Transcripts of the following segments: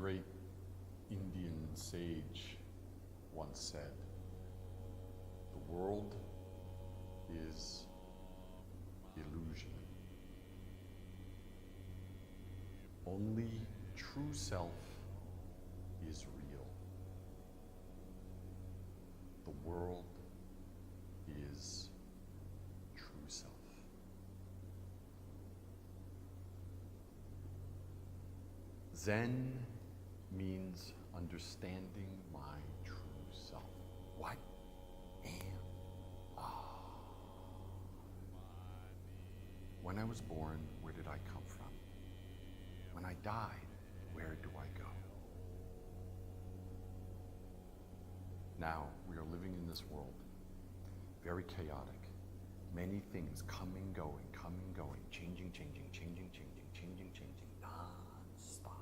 great Indian sage once said, "The world is illusion. Only true self is real. The world is true self." Zen means understanding my true self. What am I? When I was born, where did I come from? When I died, where do I go? Now, we are living in this world, very chaotic. Many things coming, going, changing, non-stop.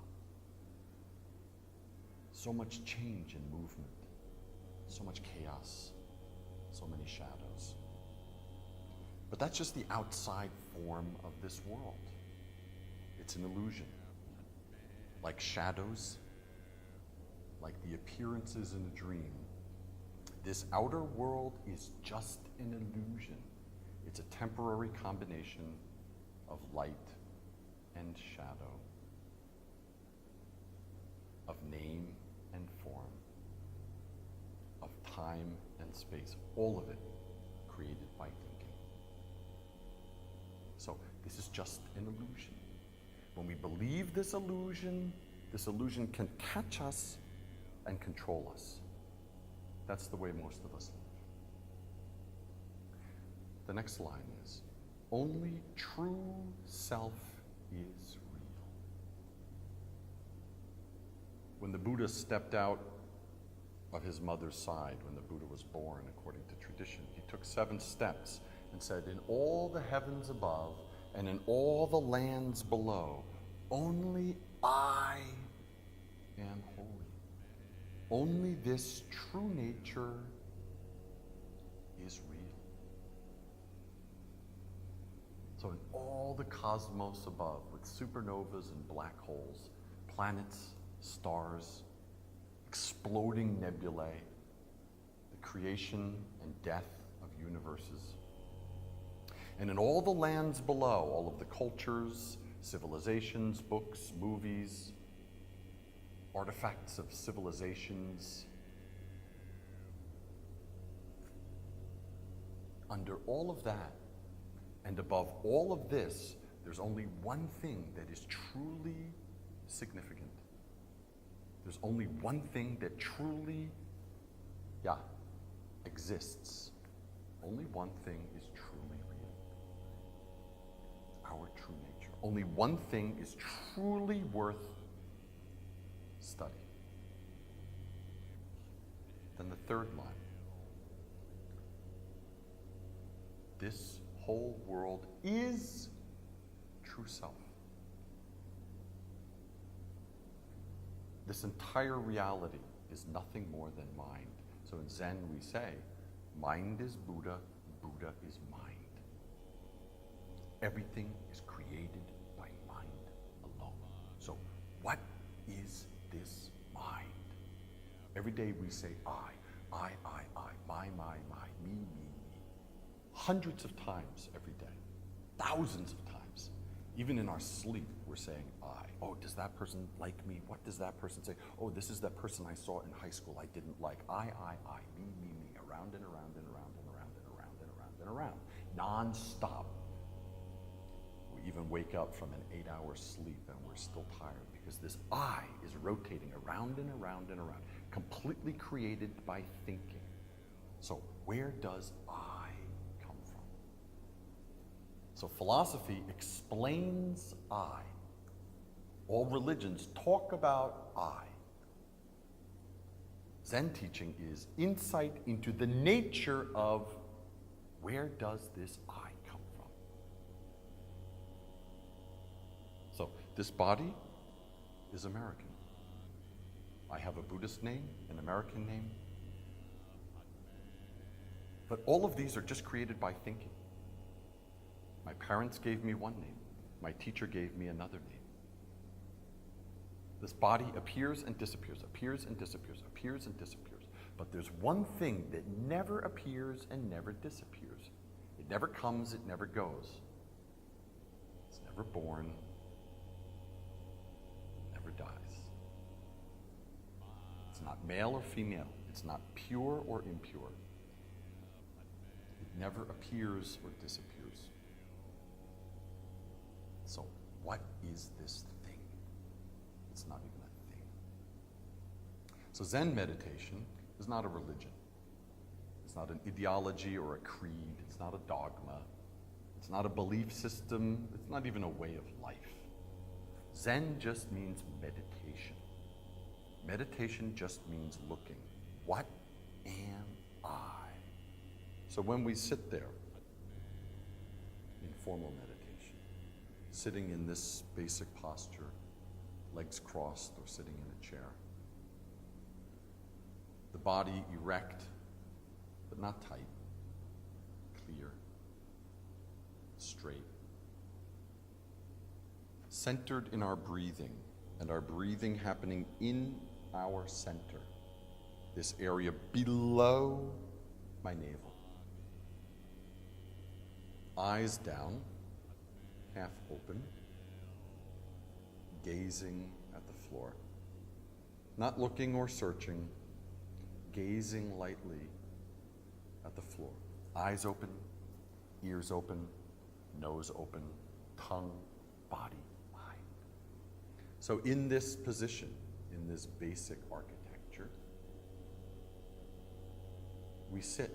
So much change and movement, so much chaos, so many shadows. But that's just the outside form of this world. It's an illusion. Like shadows, like the appearances in a dream, this outer world is just an illusion. It's a temporary combination of light and shadow, of name and form, of time and space, all of it created by thinking. So this is just an illusion. When we believe this illusion can catch us and control us. That's the way most of us live. The next line is, only true self is real. When the Buddha stepped out of his mother's side, when the Buddha was born, according to tradition, he took 7 steps and said, in all the heavens above and in all the lands below, only I am holy. Only this true nature is real. So in all the cosmos above, with supernovas and black holes, planets, stars, exploding nebulae, the creation and death of universes, and in all the lands below, all of the cultures, civilizations, books, movies, artifacts of civilizations, under all of that, and above all of this, there's only one thing that is truly significant. There's only one thing that truly, exists. Only one thing is truly real. Our true nature. Only one thing is truly worth study. Then the third line. This whole world is true self. This entire reality is nothing more than mind. So in Zen we say, mind is Buddha, Buddha is mind. Everything is created by mind alone. So what is this mind? Every day we say I, my, me. Hundreds of times every day, thousands of times. Even in our sleep, we're saying I. Oh, does that person like me? What does that person say? Oh, this is that person I saw in high school I didn't like. I, me, around and around and around and around and around and around and around, non-stop. We even wake up from an 8-hour sleep and we're still tired because this I is rotating around and around and around, completely created by thinking. So where does I come from? So philosophy explains I. All religions talk about I. Zen teaching is insight into the nature of where does this I come from? So this body is American. I have a Buddhist name, an American name. But all of these are just created by thinking. My parents gave me one name. My teacher gave me another name. This body appears and disappears, appears and disappears, appears and disappears. But there's one thing that never appears and never disappears. It never comes, it never goes. It's never born, never dies. It's not male or female. It's not pure or impure. It never appears or disappears. So what is this thing? It's not even a thing. So Zen meditation is not a religion. It's not an ideology or a creed. It's not a dogma. It's not a belief system. It's not even a way of life. Zen just means meditation. Meditation just means looking. What am I? So when we sit there in formal meditation, sitting in this basic posture, legs crossed or sitting in a chair, the body erect, but not tight, clear, straight, centered in our breathing, and our breathing happening in our center, this area below my navel. Eyes down, half open, gazing at the floor. Not looking or searching, gazing lightly at the floor. Eyes open, ears open, nose open, tongue, body, mind. So in this position, in this basic architecture, we sit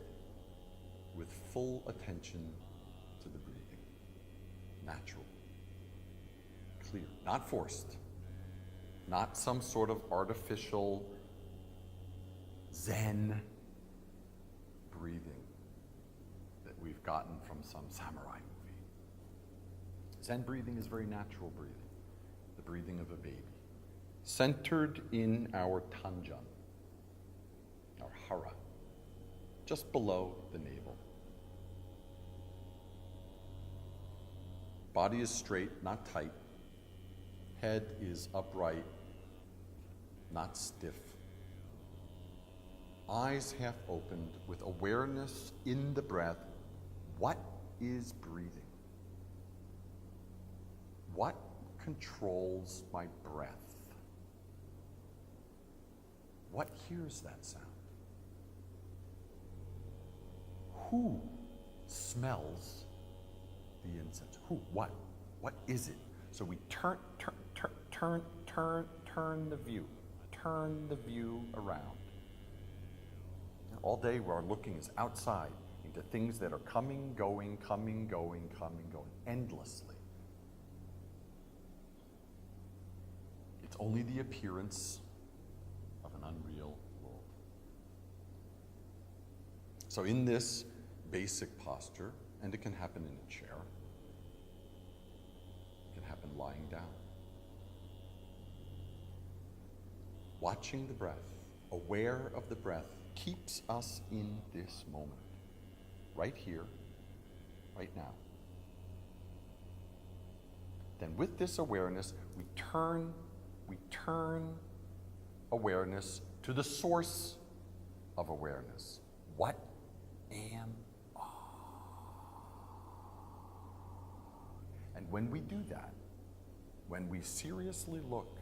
with full attention to the breathing. Natural, clear, not forced, not some sort of artificial Zen breathing that we've gotten from some samurai movie. Zen breathing is very natural breathing, the breathing of a baby, centered in our tanjan, our hara, just below the navel. Body is straight, not tight. Head is upright, not stiff. Eyes half opened with awareness in the breath. What is breathing? What controls my breath? What hears that sound? Who smells the incense? Who? What? What is it? So we turn the view. Turn the view around. All day our looking is outside into things that are coming, going, endlessly. It's only the appearance of an unreal world. So in this basic posture, and it can happen in a chair, it can happen lying down. Watching the breath, aware of the breath, keeps us in this moment, right here, right now. Then with this awareness, we turn awareness to the source of awareness. What am I? And when we do that, when we seriously look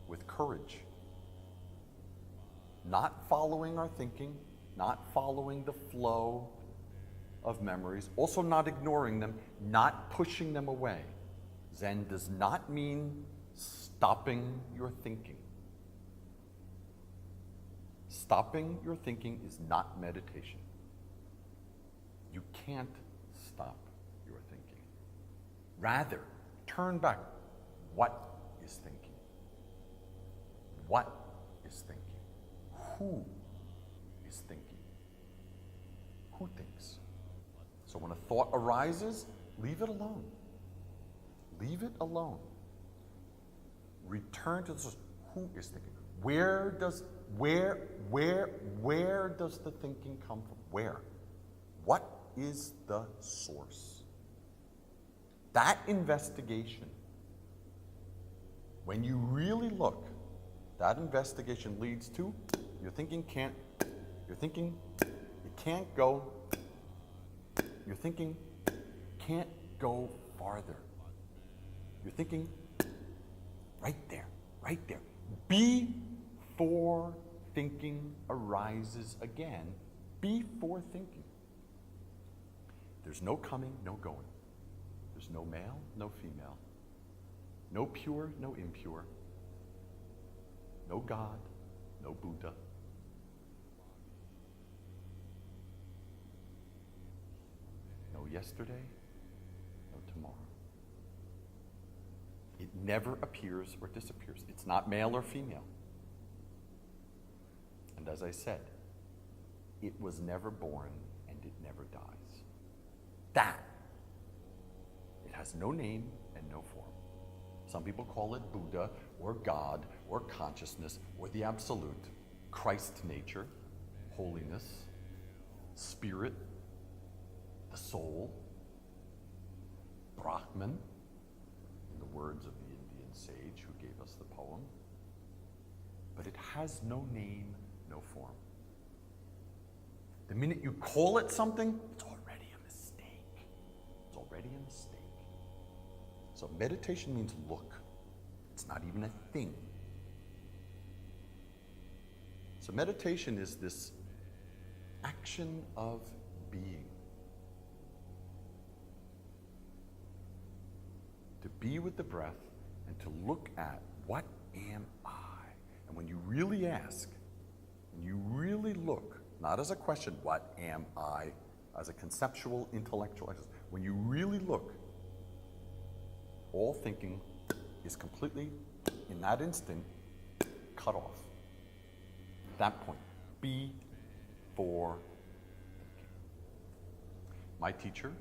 with courage, not following our thinking, not following the flow of memories, also not ignoring them, not pushing them away. Zen does not mean stopping your thinking. Stopping your thinking is not meditation. You can't stop your thinking. Rather, turn back. What is thinking? What is thinking? Who is thinking? Who thinks? So when a thought arises, leave it alone. Leave it alone. Return to the source. Who is thinking? Where does the thinking come from? Where? What is the source? That investigation When you really look, that investigation leads to your thinking it can't go, your thinking can't go farther. You're thinking right there. Before thinking arises again, before thinking. There's no coming, no going. There's no male, no female. No pure, no impure. No God, no Buddha. No yesterday, no tomorrow. It never appears or disappears. It's not male or female. And as I said, it was never born and it never dies. That, it has no name and no form. Some people call it Buddha or God or consciousness or the absolute, Christ nature, holiness, spirit, the soul, Brahman, in the words of the Indian sage who gave us the poem. But it has no name, no form. The minute you call it something, it's already a mistake. It's already a mistake. So meditation means look. It's not even a thing. So meditation is this action of being. To be with the breath and to look at, what am I? And when you really ask, and you really look, not as a question, what am I, as a conceptual, intellectual exercise, when you really look, all thinking is completely, in that instant, cut off. At that point, before thinking. My teacher,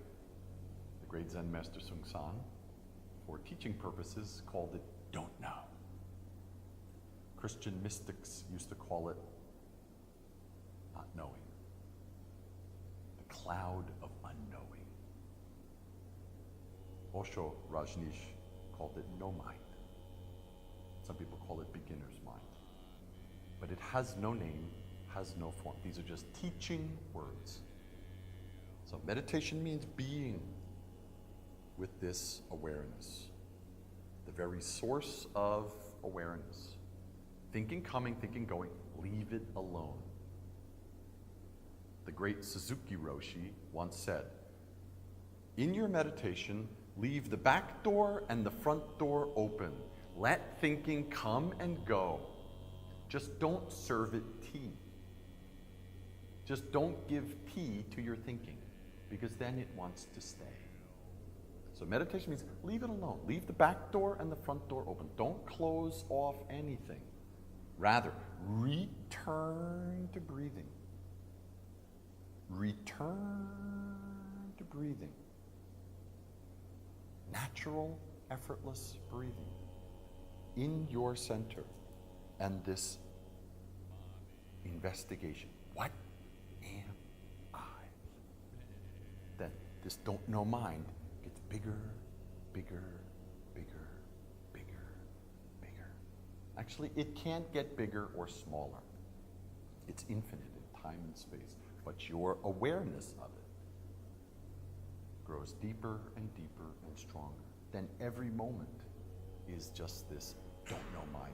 the great Zen master Sung San, for teaching purposes, called it don't know. Christian mystics used to call it not knowing. The cloud of unknowing. Osho Rajneesh called it no mind. Some people call it beginner's mind. But it has no name, has no form. These are just teaching words. So meditation means being with this awareness, the very source of awareness. Thinking coming, thinking going, leave it alone. The great Suzuki Roshi once said, in your meditation, leave the back door and the front door open. Let thinking come and go. Just don't serve it tea. Just don't give tea to your thinking, because then it wants to stay. So meditation means leave it alone. Leave the back door and the front door open. Don't close off anything. Rather, return to breathing. Return to breathing. Natural, effortless breathing in your center. And this investigation. What am I? Then this don't know mind gets bigger, bigger, bigger, bigger, bigger. Actually, it can't get bigger or smaller. It's infinite in time and space. But your awareness of it grows deeper and deeper and stronger. Then every moment is just this don't know mind.